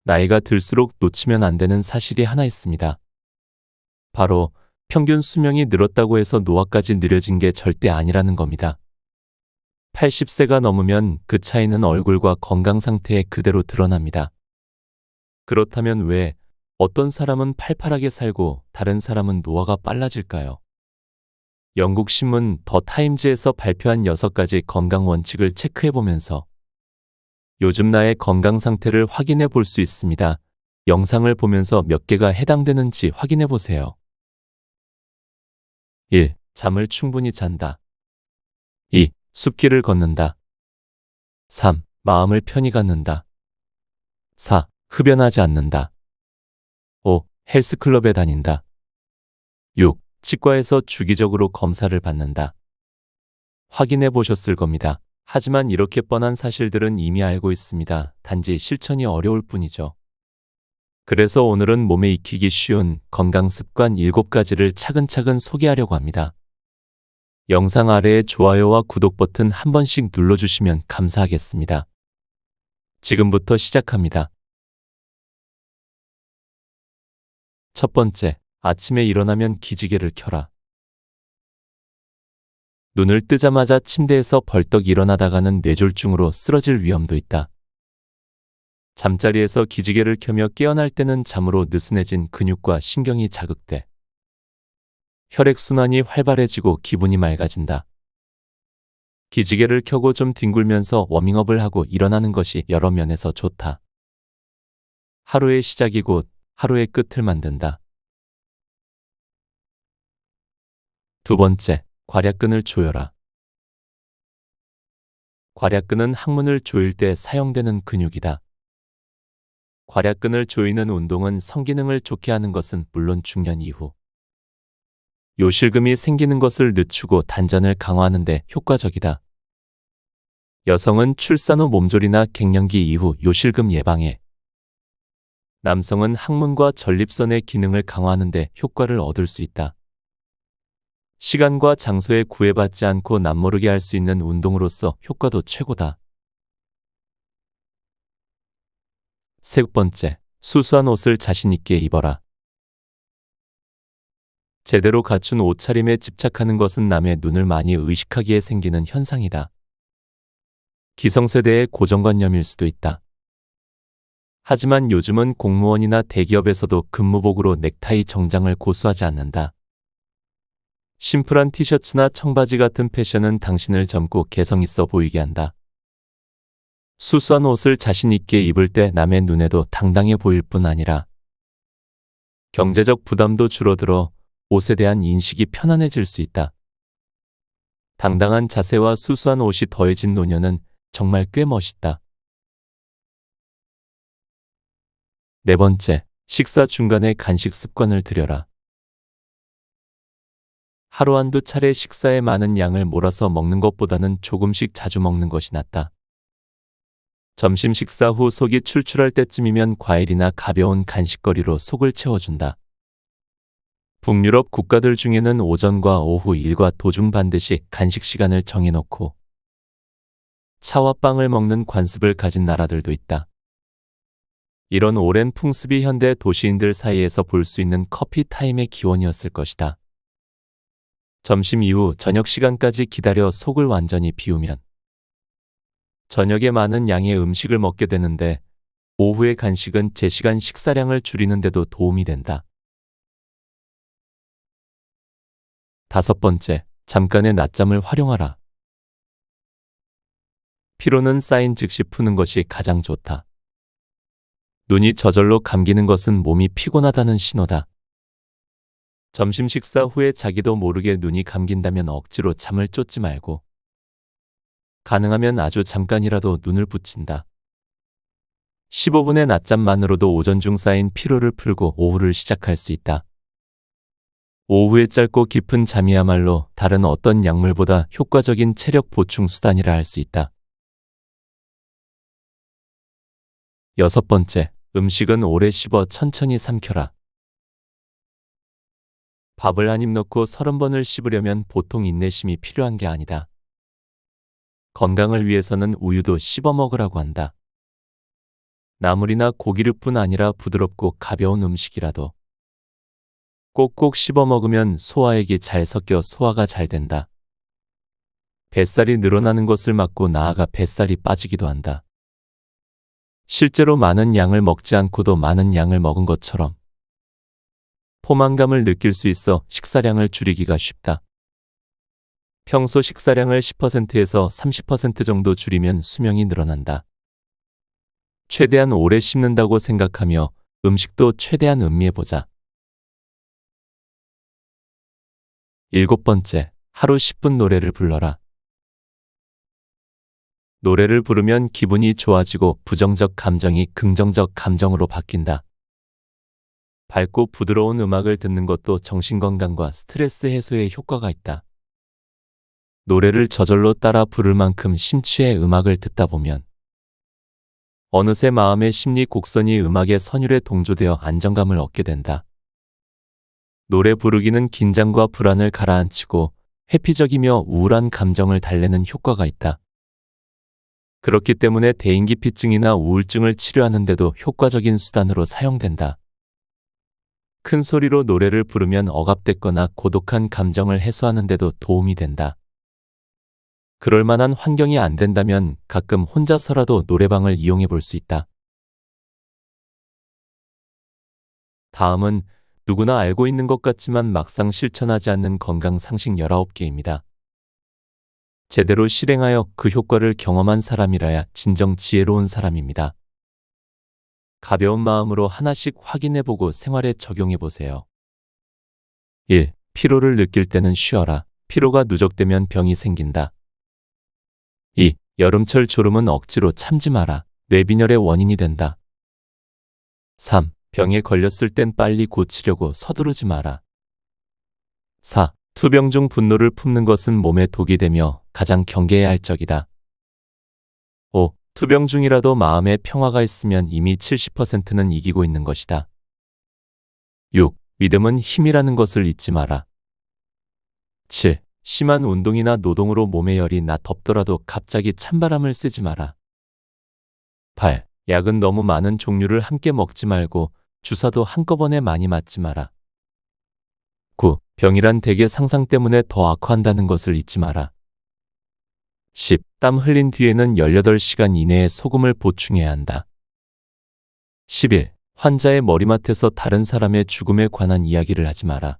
나이가 들수록 놓치면 안 되는 사실이 하나 있습니다. 바로 평균 수명이 늘었다고 해서 노화까지 느려진 게 절대 아니라는 겁니다. 80세가 넘으면 그 차이는 얼굴과 건강 상태에 그대로 드러납니다. 그렇다면 왜 어떤 사람은 팔팔하게 살고 다른 사람은 노화가 빨라질까요? 영국 신문 더 타임즈에서 발표한 6가지 건강 원칙을 체크해보면서 요즘 나의 건강 상태를 확인해 볼 수 있습니다. 영상을 보면서 몇 개가 해당되는지 확인해 보세요. 1. 잠을 충분히 잔다. 2. 숲길을 걷는다. 3. 마음을 편히 갖는다. 4. 흡연하지 않는다. 5. 헬스클럽에 다닌다. 6. 치과에서 주기적으로 검사를 받는다. 확인해 보셨을 겁니다. 하지만 이렇게 뻔한 사실들은 이미 알고 있습니다. 단지 실천이 어려울 뿐이죠. 그래서 오늘은 몸에 익히기 쉬운 건강 습관 7가지를 차근차근 소개하려고 합니다. 영상 아래에 좋아요와 구독 버튼 한 번씩 눌러주시면 감사하겠습니다. 지금부터 시작합니다. 첫 번째, 아침에 일어나면 기지개를 켜라. 눈을 뜨자마자 침대에서 벌떡 일어나다가는 뇌졸중으로 쓰러질 위험도 있다. 잠자리에서 기지개를 켜며 깨어날 때는 잠으로 느슨해진 근육과 신경이 자극돼 혈액순환이 활발해지고 기분이 맑아진다. 기지개를 켜고 좀 뒹굴면서 워밍업을 하고 일어나는 것이 여러 면에서 좋다. 하루의 시작이 곧 하루의 끝을 만든다. 두 번째, 괄약근을 조여라. 괄약근은 항문을 조일 때 사용되는 근육이다. 괄약근을 조이는 운동은 성기능을 좋게 하는 것은 물론 중년 이후 요실금이 생기는 것을 늦추고 단전을 강화하는 데 효과적이다. 여성은 출산 후 몸조리나 갱년기 이후 요실금 예방에, 남성은 항문과 전립선의 기능을 강화하는 데 효과를 얻을 수 있다. 시간과 장소에 구애받지 않고 남모르게 할 수 있는 운동으로서 효과도 최고다. 세 번째, 수수한 옷을 자신 있게 입어라. 제대로 갖춘 옷차림에 집착하는 것은 남의 눈을 많이 의식하기에 생기는 현상이다. 기성세대의 고정관념일 수도 있다. 하지만 요즘은 공무원이나 대기업에서도 근무복으로 넥타이 정장을 고수하지 않는다. 심플한 티셔츠나 청바지 같은 패션은 당신을 젊고 개성 있어 보이게 한다. 수수한 옷을 자신 있게 입을 때 남의 눈에도 당당해 보일 뿐 아니라 경제적 부담도 줄어들어 옷에 대한 인식이 편안해질 수 있다. 당당한 자세와 수수한 옷이 더해진 노년은 정말 꽤 멋있다. 네 번째, 식사 중간에 간식 습관을 들여라. 하루 한두 차례 식사에 많은 양을 몰아서 먹는 것보다는 조금씩 자주 먹는 것이 낫다. 점심 식사 후 속이 출출할 때쯤이면 과일이나 가벼운 간식거리로 속을 채워준다. 북유럽 국가들 중에는 오전과 오후 일과 도중 반드시 간식 시간을 정해놓고 차와 빵을 먹는 관습을 가진 나라들도 있다. 이런 오랜 풍습이 현대 도시인들 사이에서 볼 수 있는 커피 타임의 기원이었을 것이다. 점심 이후 저녁 시간까지 기다려 속을 완전히 비우면 저녁에 많은 양의 음식을 먹게 되는데 오후의 간식은 제 시간 식사량을 줄이는 데도 도움이 된다. 다섯 번째, 잠깐의 낮잠을 활용하라. 피로는 쌓인 즉시 푸는 것이 가장 좋다. 눈이 저절로 감기는 것은 몸이 피곤하다는 신호다. 점심 식사 후에 자기도 모르게 눈이 감긴다면 억지로 잠을 쫓지 말고 가능하면 아주 잠깐이라도 눈을 붙인다. 15분의 낮잠만으로도 오전 중 쌓인 피로를 풀고 오후를 시작할 수 있다. 오후에 짧고 깊은 잠이야말로 다른 어떤 약물보다 효과적인 체력 보충 수단이라 할 수 있다. 여섯 번째, 음식은 오래 씹어 천천히 삼켜라. 밥을 한 입 넣고 30번을 씹으려면 보통 인내심이 필요한 게 아니다. 건강을 위해서는 우유도 씹어 먹으라고 한다. 나물이나 고기류뿐 아니라 부드럽고 가벼운 음식이라도 꼭꼭 씹어 먹으면 소화액이 잘 섞여 소화가 잘 된다. 뱃살이 늘어나는 것을 막고 나아가 뱃살이 빠지기도 한다. 실제로 많은 양을 먹지 않고도 많은 양을 먹은 것처럼 포만감을 느낄 수 있어 식사량을 줄이기가 쉽다. 평소 식사량을 10%에서 30% 정도 줄이면 수명이 늘어난다. 최대한 오래 씹는다고 생각하며 음식도 최대한 음미해보자. 7번째, 하루 10분 노래를 불러라. 노래를 부르면 기분이 좋아지고 부정적 감정이 긍정적 감정으로 바뀐다. 밝고 부드러운 음악을 듣는 것도 정신건강과 스트레스 해소에 효과가 있다. 노래를 저절로 따라 부를 만큼 심취해 음악을 듣다 보면 어느새 마음의 심리 곡선이 음악의 선율에 동조되어 안정감을 얻게 된다. 노래 부르기는 긴장과 불안을 가라앉히고 회피적이며 우울한 감정을 달래는 효과가 있다. 그렇기 때문에 대인기피증이나 우울증을 치료하는 데도 효과적인 수단으로 사용된다. 큰 소리로 노래를 부르면 억압됐거나 고독한 감정을 해소하는 데도 도움이 된다. 그럴 만한 환경이 안 된다면 가끔 혼자서라도 노래방을 이용해 볼 수 있다. 다음은 누구나 알고 있는 것 같지만 막상 실천하지 않는 건강 상식 19개입니다. 제대로 실행하여 그 효과를 경험한 사람이라야 진정 지혜로운 사람입니다. 가벼운 마음으로 하나씩 확인해보고 생활에 적용해보세요. 1. 피로를 느낄 때는 쉬어라. 피로가 누적되면 병이 생긴다. 2. 여름철 졸음은 억지로 참지 마라. 뇌빈혈의 원인이 된다. 3. 병에 걸렸을 땐 빨리 고치려고 서두르지 마라. 4. 투병 중 분노를 품는 것은 몸에 독이 되며 가장 경계해야 할 적이다. 5. 투병 중이라도 마음에 평화가 있으면 이미 70%는 이기고 있는 것이다. 6. 믿음은 힘이라는 것을 잊지 마라. 7. 심한 운동이나 노동으로 몸에 열이 나 덥더라도 갑자기 찬바람을 쐬지 마라. 8. 약은 너무 많은 종류를 함께 먹지 말고 주사도 한꺼번에 많이 맞지 마라. 9. 병이란 대개 상상 때문에 더 악화한다는 것을 잊지 마라. 10. 땀 흘린 뒤에는 18시간 이내에 소금을 보충해야 한다. 11. 환자의 머리맡에서 다른 사람의 죽음에 관한 이야기를 하지 마라.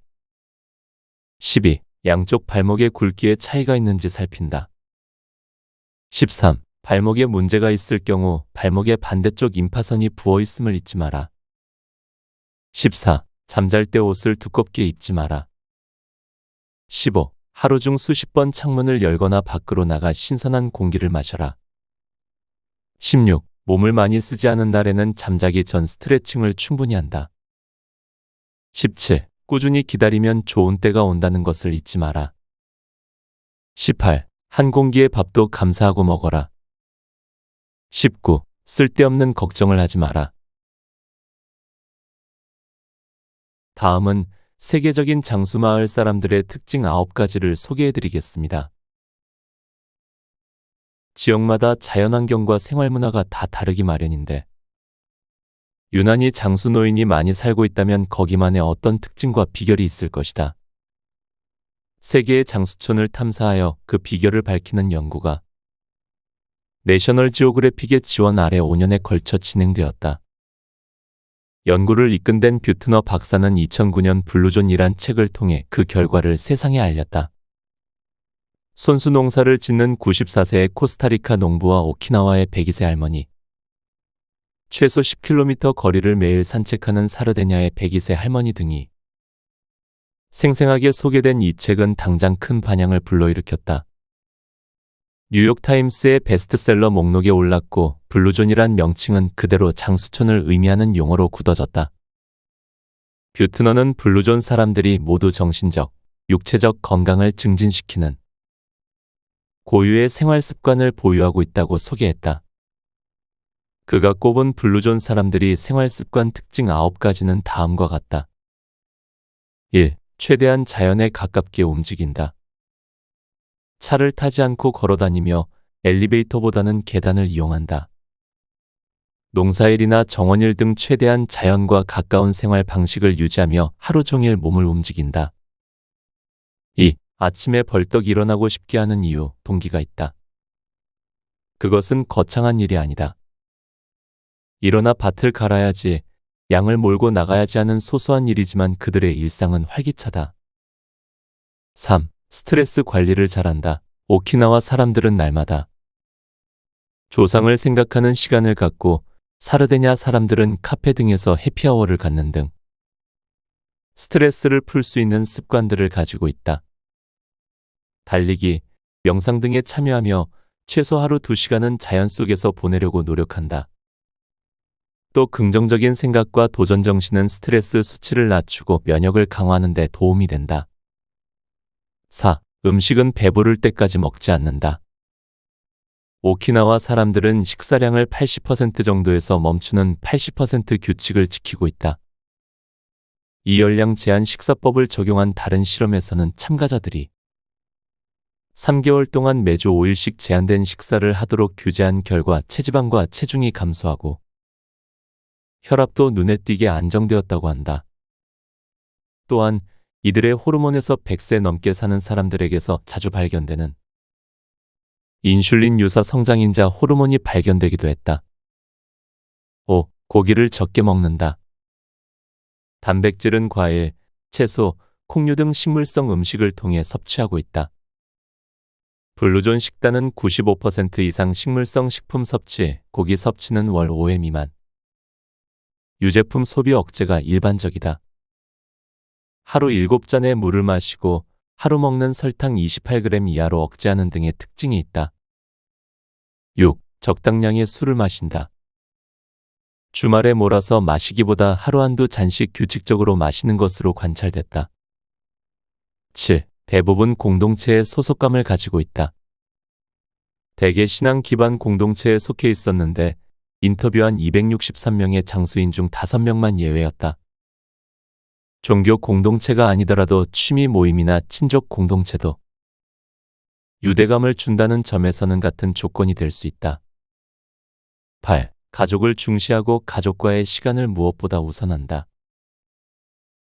12. 양쪽 발목의 굵기에 차이가 있는지 살핀다. 13. 발목에 문제가 있을 경우 발목의 반대쪽 임파선이 부어 있음을 잊지 마라. 14. 잠잘 때 옷을 두껍게 입지 마라. 15. 하루 중 수십 번 창문을 열거나 밖으로 나가 신선한 공기를 마셔라. 16. 몸을 많이 쓰지 않은 날에는 잠자기 전 스트레칭을 충분히 한다. 17. 꾸준히 기다리면 좋은 때가 온다는 것을 잊지 마라. 18. 한 공기의 밥도 감사하고 먹어라. 19. 쓸데없는 걱정을 하지 마라. 다음은 세계적인 장수마을 사람들의 특징 9가지를 소개해드리겠습니다. 지역마다 자연환경과 생활문화가 다 다르기 마련인데 유난히 장수 노인이 많이 살고 있다면 거기만의 어떤 특징과 비결이 있을 것이다. 세계의 장수촌을 탐사하여 그 비결을 밝히는 연구가 내셔널 지오그래픽의 지원 아래 5년에 걸쳐 진행되었다. 연구를 이끈 댄 뷰트너 박사는 2009년 블루존이란 책을 통해 그 결과를 세상에 알렸다. 손수 농사를 짓는 94세의 코스타리카 농부와 오키나와의 102세 할머니, 최소 10km 거리를 매일 산책하는 사르데냐의 102세 할머니 등이 생생하게 소개된 이 책은 당장 큰 반향을 불러일으켰다. 뉴욕타임스의 베스트셀러 목록에 올랐고 블루존이란 명칭은 그대로 장수촌을 의미하는 용어로 굳어졌다. 뷰트너는 블루존 사람들이 모두 정신적, 육체적 건강을 증진시키는 고유의 생활 습관을 보유하고 있다고 소개했다. 그가 꼽은 블루존 사람들이 생활 습관 특징 9가지는 다음과 같다. 1. 최대한 자연에 가깝게 움직인다. 차를 타지 않고 걸어다니며 엘리베이터보다는 계단을 이용한다. 농사일이나 정원일 등 최대한 자연과 가까운 생활 방식을 유지하며 하루 종일 몸을 움직인다. 2. 아침에 벌떡 일어나고 싶게 하는 이유, 동기가 있다. 그것은 거창한 일이 아니다. 일어나 밭을 갈아야지, 양을 몰고 나가야지 하는 소소한 일이지만 그들의 일상은 활기차다. 3. 스트레스 관리를 잘한다. 오키나와 사람들은 날마다 조상을 생각하는 시간을 갖고 사르데냐 사람들은 카페 등에서 해피아워를 갖는 등 스트레스를 풀 수 있는 습관들을 가지고 있다. 달리기, 명상 등에 참여하며 최소 하루 2시간은 자연 속에서 보내려고 노력한다. 또 긍정적인 생각과 도전 정신은 스트레스 수치를 낮추고 면역을 강화하는 데 도움이 된다. 4. 음식은 배부를 때까지 먹지 않는다. 오키나와 사람들은 식사량을 80% 정도에서 멈추는 80% 규칙을 지키고 있다. 이 열량 제한 식사법을 적용한 다른 실험에서는 참가자들이 3개월 동안 매주 5일씩 제한된 식사를 하도록 규제한 결과 체지방과 체중이 감소하고 혈압도 눈에 띄게 안정되었다고 한다. 또한 이들의 호르몬에서 100세 넘게 사는 사람들에게서 자주 발견되는 인슐린 유사 성장인자 호르몬이 발견되기도 했다. 5. 고기를 적게 먹는다. 단백질은 과일, 채소, 콩류 등 식물성 음식을 통해 섭취하고 있다. 블루존 식단은 95% 이상 식물성 식품 섭취, 고기 섭취는 월 5회 미만. 유제품 소비 억제가 일반적이다. 하루 7잔의 물을 마시고 하루 먹는 설탕 28g 이하로 억제하는 등의 특징이 있다. 6. 적당량의 술을 마신다. 주말에 몰아서 마시기보다 하루 한두 잔씩 규칙적으로 마시는 것으로 관찰됐다. 7. 대부분 공동체에 소속감을 가지고 있다. 대개 신앙 기반 공동체에 속해 있었는데 인터뷰한 263명의 장수인 중 5명만 예외였다. 종교 공동체가 아니더라도 취미 모임이나 친족 공동체도 유대감을 준다는 점에서는 같은 조건이 될 수 있다. 8. 가족을 중시하고 가족과의 시간을 무엇보다 우선한다.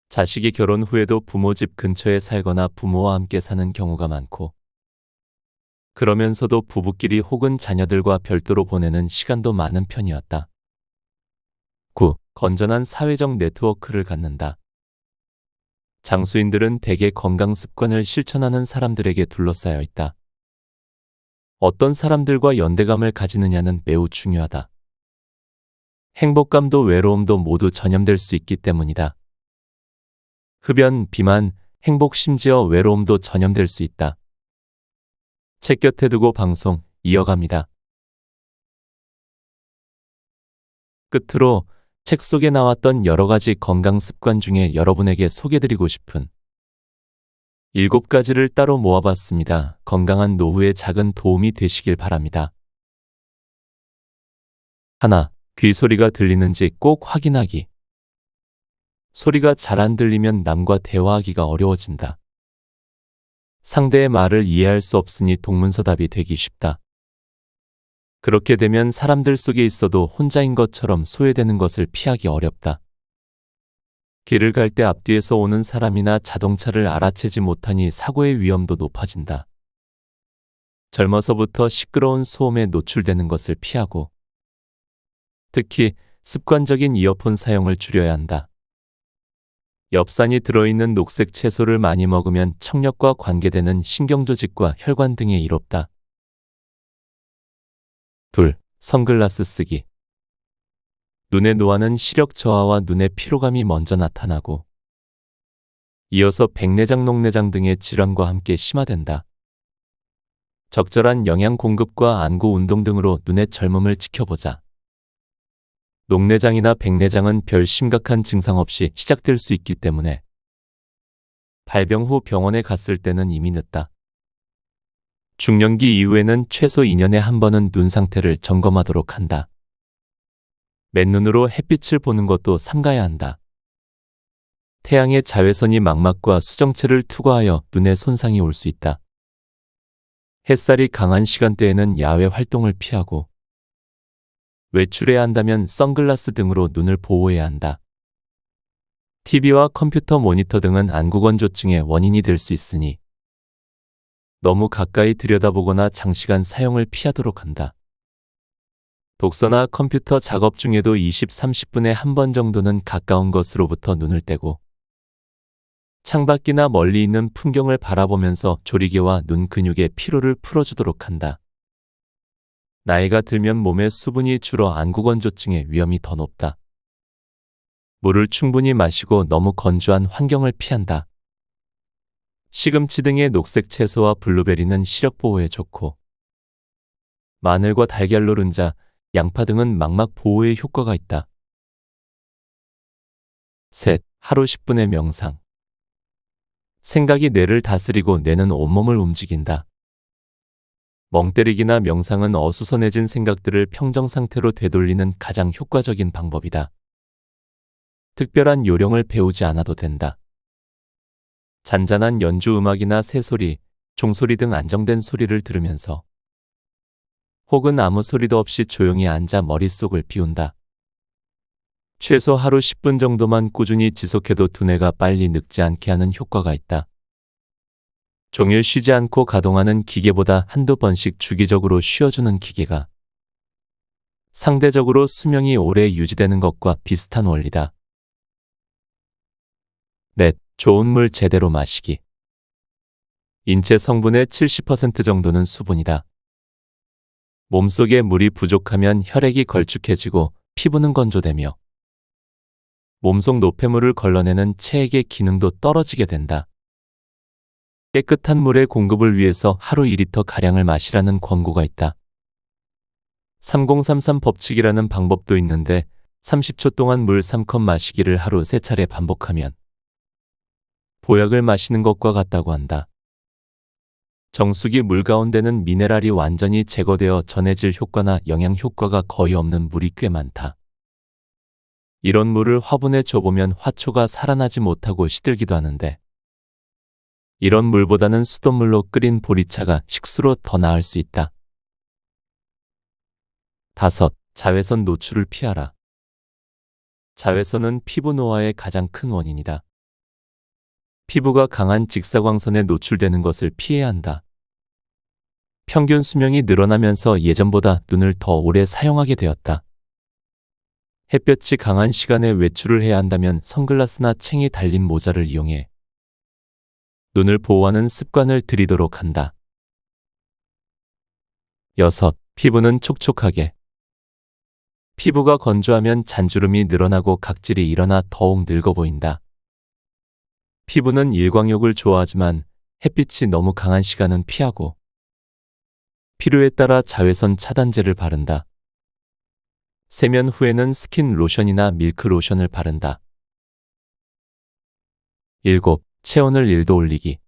자식이 결혼 후에도 부모 집 근처에 살거나 부모와 함께 사는 경우가 많고 그러면서도 부부끼리 혹은 자녀들과 별도로 보내는 시간도 많은 편이었다. 9. 건전한 사회적 네트워크를 갖는다. 장수인들은 대개 건강 습관을 실천하는 사람들에게 둘러싸여 있다. 어떤 사람들과 연대감을 가지느냐는 매우 중요하다. 행복감도 외로움도 모두 전염될 수 있기 때문이다. 흡연, 비만, 행복 심지어 외로움도 전염될 수 있다. 책 곁에 두고 방송 이어갑니다. 끝으로 책 속에 나왔던 여러 가지 건강 습관 중에 여러분에게 소개드리고 싶은 7가지를 따로 모아봤습니다. 건강한 노후에 작은 도움이 되시길 바랍니다. 하나, 귀 소리가 들리는지 꼭 확인하기. 소리가 잘 안 들리면 남과 대화하기가 어려워진다. 상대의 말을 이해할 수 없으니 동문서답이 되기 쉽다. 그렇게 되면 사람들 속에 있어도 혼자인 것처럼 소외되는 것을 피하기 어렵다. 길을 갈 때 앞뒤에서 오는 사람이나 자동차를 알아채지 못하니 사고의 위험도 높아진다. 젊어서부터 시끄러운 소음에 노출되는 것을 피하고 특히 습관적인 이어폰 사용을 줄여야 한다. 엽산이 들어있는 녹색 채소를 많이 먹으면 청력과 관계되는 신경조직과 혈관 등에 이롭다. 2. 선글라스 쓰기. 눈의 노화는 시력 저하와 눈의 피로감이 먼저 나타나고 이어서 백내장, 녹내장 등의 질환과 함께 심화된다. 적절한 영양 공급과 안구 운동 등으로 눈의 젊음을 지켜보자. 녹내장이나 백내장은 별 심각한 증상 없이 시작될 수 있기 때문에 발병 후 병원에 갔을 때는 이미 늦다. 중년기 이후에는 최소 2년에 한 번은 눈 상태를 점검하도록 한다. 맨눈으로 햇빛을 보는 것도 삼가야 한다. 태양의 자외선이 망막과 수정체를 투과하여 눈에 손상이 올 수 있다. 햇살이 강한 시간대에는 야외 활동을 피하고 외출해야 한다면 선글라스 등으로 눈을 보호해야 한다. TV와 컴퓨터 모니터 등은 안구건조증의 원인이 될 수 있으니 너무 가까이 들여다보거나 장시간 사용을 피하도록 한다. 독서나 컴퓨터 작업 중에도 20, 30분에 한 번 정도는 가까운 것으로부터 눈을 떼고 창밖이나 멀리 있는 풍경을 바라보면서 조리개와 눈 근육의 피로를 풀어주도록 한다. 나이가 들면 몸의 수분이 줄어 안구건조증의 위험이 더 높다. 물을 충분히 마시고 너무 건조한 환경을 피한다. 시금치 등의 녹색 채소와 블루베리는 시력 보호에 좋고 마늘과 달걀 노른자, 양파 등은 망막 보호에 효과가 있다. 셋, 하루 10분의 명상. 생각이 뇌를 다스리고 뇌는 온몸을 움직인다. 멍때리기나 명상은 어수선해진 생각들을 평정 상태로 되돌리는 가장 효과적인 방법이다. 특별한 요령을 배우지 않아도 된다. 잔잔한 연주 음악이나 새소리, 종소리 등 안정된 소리를 들으면서 혹은 아무 소리도 없이 조용히 앉아 머릿속을 비운다. 최소 하루 10분 정도만 꾸준히 지속해도 두뇌가 빨리 늙지 않게 하는 효과가 있다. 종일 쉬지 않고 가동하는 기계보다 한두 번씩 주기적으로 쉬어주는 기계가 상대적으로 수명이 오래 유지되는 것과 비슷한 원리다. 넷, 좋은 물 제대로 마시기. 인체 성분의 70% 정도는 수분이다. 몸속에 물이 부족하면 혈액이 걸쭉해지고 피부는 건조되며 몸속 노폐물을 걸러내는 체액의 기능도 떨어지게 된다. 깨끗한 물의 공급을 위해서 하루 2리터가량을 마시라는 권고가 있다. 3033 법칙이라는 방법도 있는데 30초 동안 물 3컵 마시기를 하루 3차례 반복하면 보약을 마시는 것과 같다고 한다. 정수기 물 가운데는 미네랄이 완전히 제거되어 전해질 효과나 영양 효과가 거의 없는 물이 꽤 많다. 이런 물을 화분에 줘보면 화초가 살아나지 못하고 시들기도 하는데 이런 물보다는 수돗물로 끓인 보리차가 식수로 더 나을 수 있다. 5. 자외선 노출을 피하라. 자외선은 피부 노화의 가장 큰 원인이다. 피부가 강한 직사광선에 노출되는 것을 피해야 한다. 평균 수명이 늘어나면서 예전보다 눈을 더 오래 사용하게 되었다. 햇볕이 강한 시간에 외출을 해야 한다면 선글라스나 챙이 달린 모자를 이용해 눈을 보호하는 습관을 들이도록 한다. 6. 피부는 촉촉하게. 피부가 건조하면 잔주름이 늘어나고 각질이 일어나 더욱 늙어 보인다. 피부는 일광욕을 좋아하지만 햇빛이 너무 강한 시간은 피하고 필요에 따라 자외선 차단제를 바른다. 세면 후에는 스킨 로션이나 밀크 로션을 바른다. 7. 체온을 1도 올리기.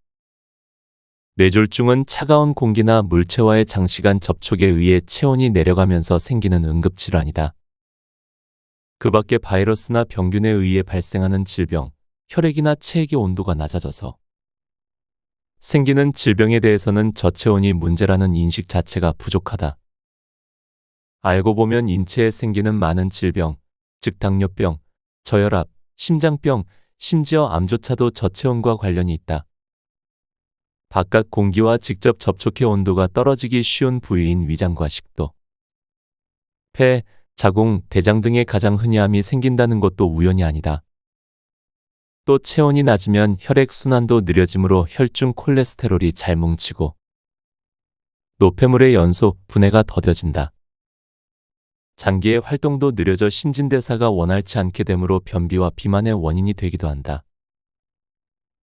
뇌졸중은 차가운 공기나 물체와의 장시간 접촉에 의해 체온이 내려가면서 생기는 응급질환이다. 그 밖에 바이러스나 병균에 의해 발생하는 질병, 혈액이나 체액의 온도가 낮아져서 생기는 질병에 대해서는 저체온이 문제라는 인식 자체가 부족하다. 알고 보면 인체에 생기는 많은 질병, 즉 당뇨병, 저혈압, 심장병, 심지어 암조차도 저체온과 관련이 있다. 바깥 공기와 직접 접촉해 온도가 떨어지기 쉬운 부위인 위장과 식도, 폐, 자궁, 대장 등에 가장 흔히 암이 생긴다는 것도 우연이 아니다. 또 체온이 낮으면 혈액 순환도 느려지므로 혈중 콜레스테롤이 잘 뭉치고 노폐물의 연소, 분해가 더뎌진다. 장기의 활동도 느려져 신진대사가 원활치 않게 되므로 변비와 비만의 원인이 되기도 한다.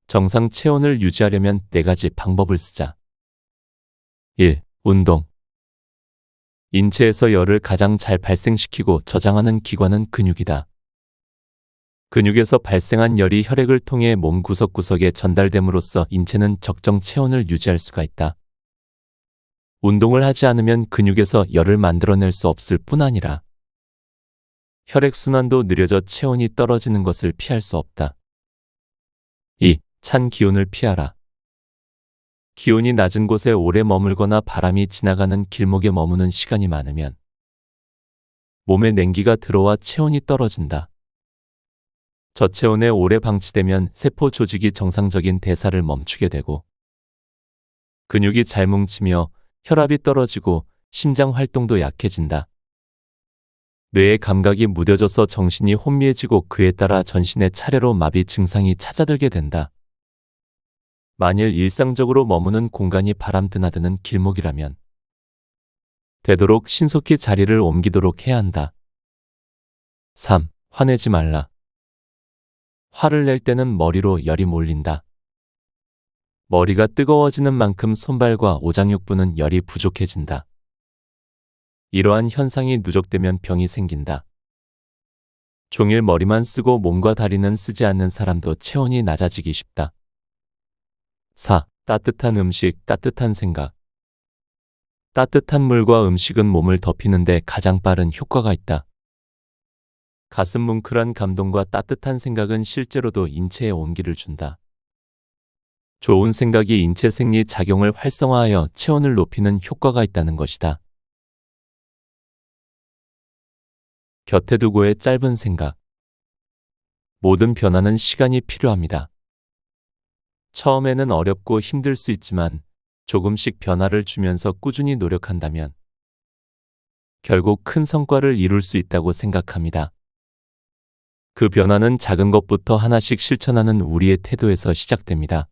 정상 체온을 유지하려면 4가지 방법을 쓰자. 1. 운동. 인체에서 열을 가장 잘 발생시키고 저장하는 기관은 근육이다. 근육에서 발생한 열이 혈액을 통해 몸 구석구석에 전달됨으로써 인체는 적정 체온을 유지할 수가 있다. 운동을 하지 않으면 근육에서 열을 만들어낼 수 없을 뿐 아니라 혈액순환도 느려져 체온이 떨어지는 것을 피할 수 없다. 2. 찬 기온을 피하라. 기온이 낮은 곳에 오래 머물거나 바람이 지나가는 길목에 머무는 시간이 많으면 몸에 냉기가 들어와 체온이 떨어진다. 저체온에 오래 방치되면 세포 조직이 정상적인 대사를 멈추게 되고 근육이 잘 뭉치며 혈압이 떨어지고 심장 활동도 약해진다. 뇌의 감각이 무뎌져서 정신이 혼미해지고 그에 따라 전신에 차례로 마비 증상이 찾아들게 된다. 만일 일상적으로 머무는 공간이 바람 드나드는 길목이라면 되도록 신속히 자리를 옮기도록 해야 한다. 3. 화내지 말라. 화를 낼 때는 머리로 열이 몰린다. 머리가 뜨거워지는 만큼 손발과 오장육부는 열이 부족해진다. 이러한 현상이 누적되면 병이 생긴다. 종일 머리만 쓰고 몸과 다리는 쓰지 않는 사람도 체온이 낮아지기 쉽다. 4. 따뜻한 음식, 따뜻한 생각. 따뜻한 물과 음식은 몸을 덮이는데 가장 빠른 효과가 있다. 가슴 뭉클한 감동과 따뜻한 생각은 실제로도 인체에 온기를 준다. 좋은 생각이 인체 생리 작용을 활성화하여 체온을 높이는 효과가 있다는 것이다. 곁에 두고의 짧은 생각. 모든 변화는 시간이 필요합니다. 처음에는 어렵고 힘들 수 있지만 조금씩 변화를 주면서 꾸준히 노력한다면 결국 큰 성과를 이룰 수 있다고 생각합니다. 그 변화는 작은 것부터 하나씩 실천하는 우리의 태도에서 시작됩니다.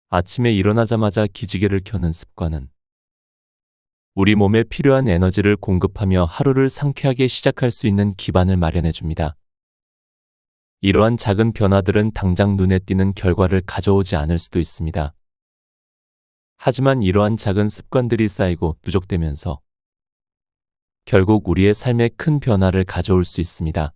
아침에 일어나자마자 기지개를 켜는 습관은 우리 몸에 필요한 에너지를 공급하며 하루를 상쾌하게 시작할 수 있는 기반을 마련해 줍니다. 이러한 작은 변화들은 당장 눈에 띄는 결과를 가져오지 않을 수도 있습니다. 하지만 이러한 작은 습관들이 쌓이고 누적되면서 결국 우리의 삶에 큰 변화를 가져올 수 있습니다.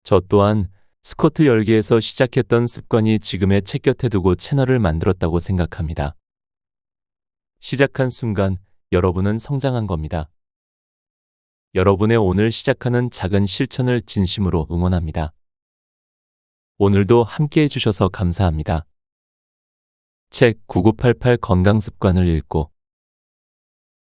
저 또한 스쿼트 열기에서 시작했던 습관이 지금의 책 곁에 두고 채널을 만들었다고 생각합니다. 시작한 순간 여러분은 성장한 겁니다. 여러분의 오늘 시작하는 작은 실천을 진심으로 응원합니다. 오늘도 함께 해주셔서 감사합니다. 책 9988 건강습관을 읽고